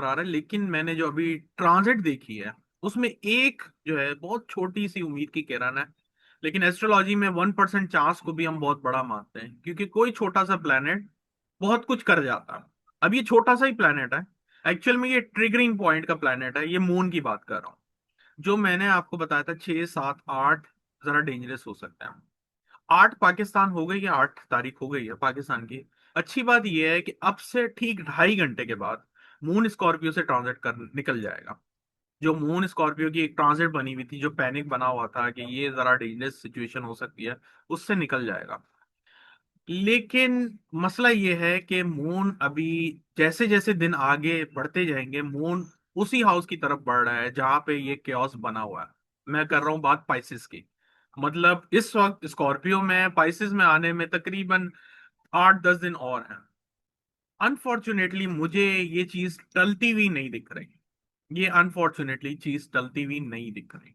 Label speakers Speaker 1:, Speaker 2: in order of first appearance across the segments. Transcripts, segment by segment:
Speaker 1: आ रहा है, लेकिन मैंने जो अभी ट्रांजिट देखी है उसमें एक जो है बहुत छोटी सी उम्मीद की किरण है। लेकिन एस्ट्रोलॉजी में 1% चांस को भी हम बहुत बड़ा मानते हैं, क्योंकि कोई छोटा सा प्लेनेट बहुत कुछ कर जाता है। अब ये छोटा सा ही प्लेनेट है, एक्चुअल में ये ट्रिगरिंग पॉइंट का प्लेनेट है। ये मून की बात कर रहा हूँ। जो मैंने आपको बताया था 6, 7, 8 जरा डेंजरस हो सकता है। 8 पाकिस्तान हो गई है, 8 तारीख हो गई है पाकिस्तान की। अच्छी बात यह है कि अब से ठीक 2.5 घंटे के बाद मून स्कॉर्पियो से ट्रांजिट कर निकल जाएगा। जो मून स्कॉर्पियो की एक ट्रांजिट बनी हुई थी, जो पैनिक बना हुआ था कि ये जरा डेंजरस सिचुएशन हो सकती है, उससे निकल जाएगा। लेकिन मसला ये है कि मून अभी जैसे जैसे दिन आगे बढ़ते जाएंगे, मून उसी हाउस की तरफ बढ़ रहा है जहां पे ये केओस बना हुआ है। मैं कर रहा हूं बात पाइसिस की। मतलब इस वक्त स्कॉर्पियो में पाइसिस में आने में तकरीबन 8-10 दिन और हैं। अनफॉर्चुनेटली मुझे ये चीज टलती हुई नहीं दिख रही। ये अनफॉर्चुनेटली चीज टलती हुई नहीं दिख रही।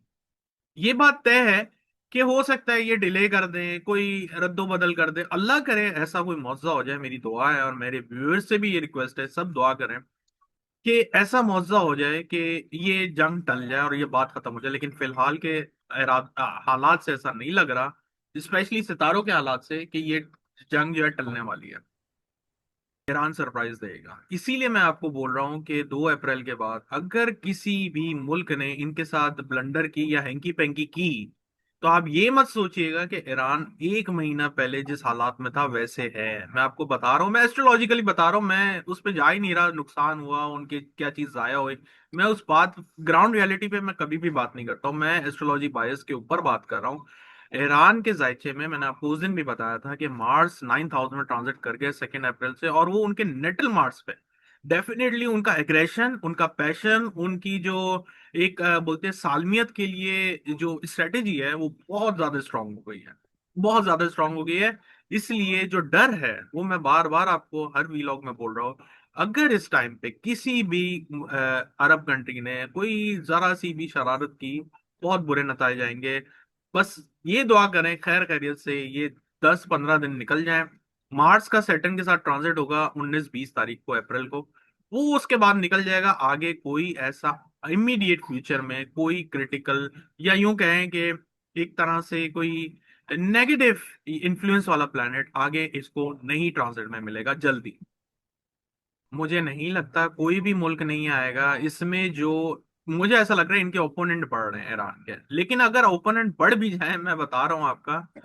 Speaker 1: ये बात तय है कि हो सकता है ये डिले कर दें, कोई रद्दो बदल कर दे। अल्लाह करे ऐसा कोई मौजज़ा हो जाए। मेरी दुआ है और मेरे व्यूअर्स से भी ये रिक्वेस्ट है, सब दुआ करें कि ऐसा मौजज़ा हो जाए कि ये जंग टल जाए और ये बात खत्म हो जाए। लेकिन फिलहाल के हालात से ऐसा नहीं लग रहा, स्पेशली सितारों के हालात से, कि ये जंग जो है टलने वाली है। ईरान सरप्राइज देगा। इसीलिए मैं आपको बोल रहा हूं कि 2 अप्रैल के बाद अगर किसी भी मुल्क ने इनके साथ ब्लंडर की या हैंकी पैंकी की, तो आप ये मत सोचिएगा कि ईरान 1 महीना पहले जिस हालात में था वैसे है। मैं आपको बता रहा हूँ, मैं एस्ट्रोलॉजिकली बता रहा हूँ, मैं उस पर जा ही नहीं रहा नुकसान हुआ उनके क्या चीज जाया हुई। मैं उस बात ग्राउंड रियलिटी पे मैं कभी भी बात नहीं करता हूँ। मैं एस्ट्रोलॉजी बायस के ऊपर बात कर रहा हूँ। ईरान के जायचे में मैंने आपको उस दिन भी बताया था कि मार्स 9,000 में ट्रांजिट कर गया 2 अप्रैल से, और वो उनके नेटल मार्स पे डेफिनेटली उनका एग्रेशन, उनका पैशन, उनकी जो एक बोलते हैं सालमियत के लिए जो स्ट्रेटेजी है, वो बहुत ज्यादा स्ट्रांग हो गई है। बहुत ज्यादा स्ट्रांग हो गई है। इसलिए जो डर है वो मैं बार बार आपको हर वीलॉग में बोल रहा हूँ। अगर इस टाइम पे किसी भी अरब कंट्री ने कोई जरा सी भी शरारत की, बहुत बुरे नतीजे आएंगे। बस ये दुआ करें खैर खैरियत से ये 10-15 दिन निकल जाएं। मार्स का सैटर्न के साथ ट्रांजिट होगा 19-20 तारीख को, अप्रैल को। वो उसके बाद निकल जाएगा। आगे कोई ऐसा इमीडिएट फ्यूचर में कोई क्रिटिकल, या यूं कहें कि एक तरह से कोई नेगेटिव इन्फ्लुएंस वाला प्लैनेट आगे इसको नहीं ट्रांजिट में मिलेगा जल्दी। मुझे नहीं लगता कोई भी मुल्क नहीं आएगा इसमें। जो मुझे ऐसा लग रहा है इनके ओपोनेंट बढ़ रहे हैं ईरान के। लेकिन अगर ओपोनेंट बढ़ भी जाए, मैं बता रहा हूँ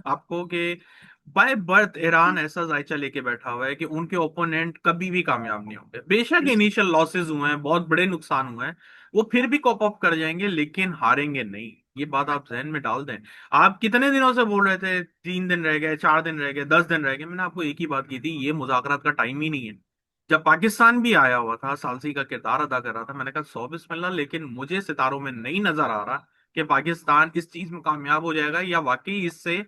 Speaker 1: आपको कि बाय बर्थ ईरान ऐसा जायचा लेके बैठा हुआ है कि उनके ओपोनेंट कभी भी कामयाब नहीं होंगे। बेशक इनिशियल लॉसेस हुए हैं, बहुत बड़े नुकसान हुए हैं, वो फिर भी कॉप अप कर जाएंगे, लेकिन हारेंगे नहीं। ये बात आप जहन में डाल दें। आप कितने दिनों से बोल रहे थे 3 दिन रह गए, 4 दिन रह गए, 10 दिन रह गए। मैंने आपको एक ही बात की थी, ये मुज़ाकरात का टाइम ही नहीं है। जब पाकिस्तान भी आया हुआ था, सालसी का किरदार अदा कर रहा था, मैंने कहा 100 बिस्मिल्लाह। लेकिन मुझे सितारों में नहीं नजर आ रहा कि पाकिस्तान इस चीज में कामयाब हो जाएगा, या वाकई इससे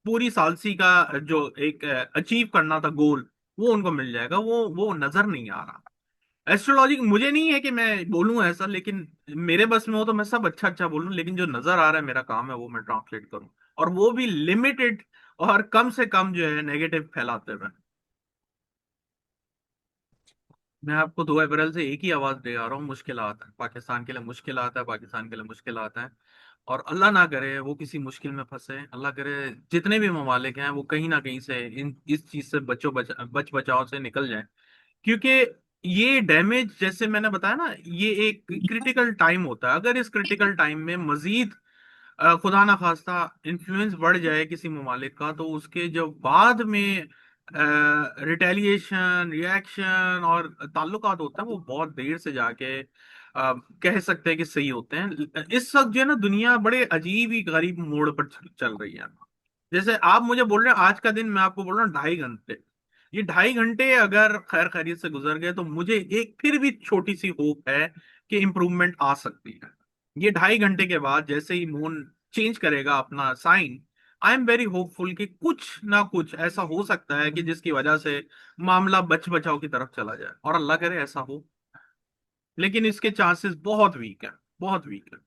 Speaker 1: पूरी सालसी का जो एक अचीव करना था गोल, वो उनको मिल जाएगा। वो नजर नहीं आ रहा। एस्ट्रोलॉजी मुझे नहीं है कि मैं बोलूं ऐसा, लेकिन मेरे बस में हो तो मैं सब अच्छा अच्छा बोलूं, लेकिन जो नजर आ रहा है मेरा काम है वो मैं ट्रांसलेट करूं, और वो भी लिमिटेड और कम से कम जो है नेगेटिव फैलाते हुए। मैं आपको 2 अप्रैल से एक ही आवाज दे आ रहा हूँ, मुश्किल आता है पाकिस्तान के लिए, मुश्किल आता है पाकिस्तान के लिए, मुश्किल आता है। और अल्लाह ना करे वो किसी मुश्किल में फंसे। अल्लाह करे जितने भी ममालिक हैं वो कहीं ना कहीं से इन इस चीज से बच बचाव से निकल जाएं। क्योंकि ये डैमेज, जैसे मैंने बताया ना, ये एक क्रिटिकल टाइम होता है। अगर इस क्रिटिकल टाइम में मजीद खुदा ना खास्ता इन्फ्लुएंस बढ़ जाए किसी ममालिक का, तो उसके जो बाद में रिटेलिएशन, रिएक्शन और ताल्लुकात होते हैं, वो बहुत देर से जाके कह सकते हैं कि सही होते हैं। इस वक्त जो है ना, दुनिया बड़े अजीब ही गरीब मोड़ पर चल रही है। जैसे आप मुझे बोल रहे हैं आज का दिन, मैं आपको बोल रहा हूँ 2.5 घंटे। ये 2.5 घंटे अगर खैर खैरियत से गुजर गए, तो मुझे एक फिर भी छोटी सी होप है कि इम्प्रूवमेंट आ सकती है। ये 2.5 घंटे के बाद जैसे ही मून चेंज करेगा अपना sign, I am very hopeful कि कुछ ना कुछ ऐसा हो सकता है कि जिसकी वजह से मामला बच बचाव की तरफ चला जाए, और अल्लाह करे ऐसा हो। लेकिन इसके चांसेस बहुत वीक है, बहुत वीक है।